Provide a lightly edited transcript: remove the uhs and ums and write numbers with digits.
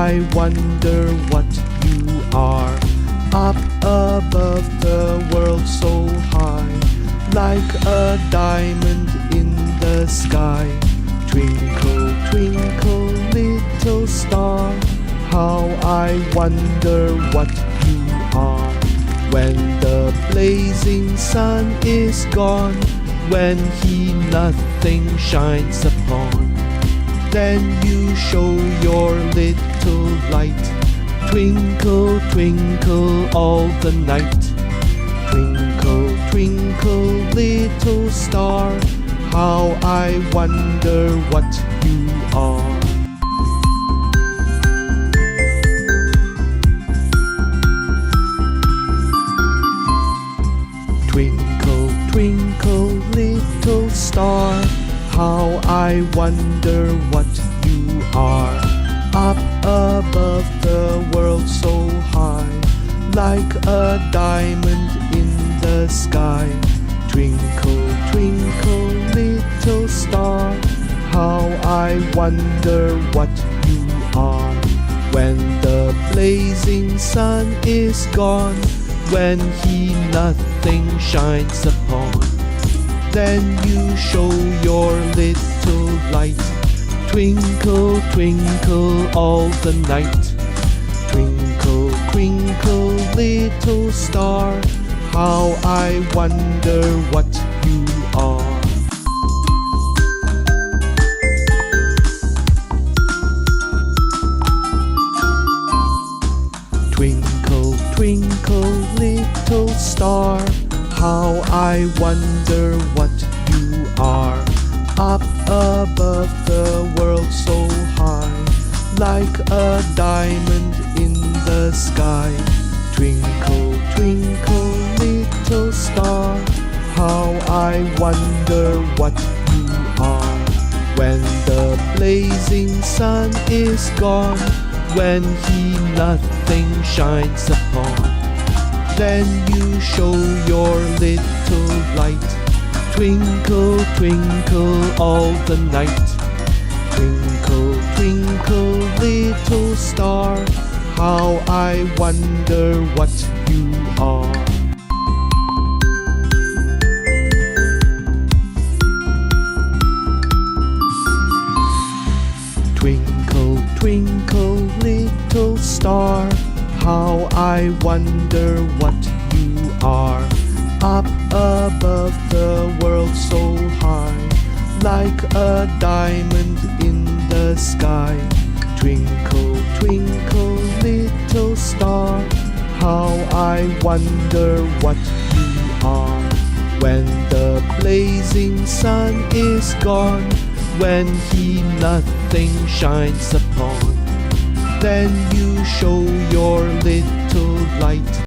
I wonder what you are. Up above the world so high, like a diamond in the sky. Twinkle, twinkle, little star, how I wonder what you are. When the blazing sun is gone, when he nothing shines upon, then you show your little light. Twinkle, twinkle all the night. Twinkle, twinkle, little star, how I wonder what you are. Twinkle, twinkle, little star, how I wonder what you are. Up above the world so high, like a diamond in the sky. Twinkle, twinkle, little star, how I wonder what you are. When the blazing sun is gone, when he nothing shines upon, then you show your little light. Twinkle, twinkle all the night. Twinkle, twinkle, little star, how I wonder what you are. Twinkle, twinkle, little star, how I wonder what you are. Up above the world so high, like a diamond in the sky. Twinkle, twinkle, little star, how I wonder what you are. When the blazing sun is gone, when he nothing shines upon, then you show your little light. Twinkle, twinkle all the night. Twinkle, twinkle, little star, how I wonder what you are. Twinkle, twinkle, little star, how I wonder what you are. Up above the world so high, like a diamond in the sky. Twinkle, twinkle, little star, how I wonder what you are. When the blazing sun is gone, when he nothing shines upon, then you show your little light.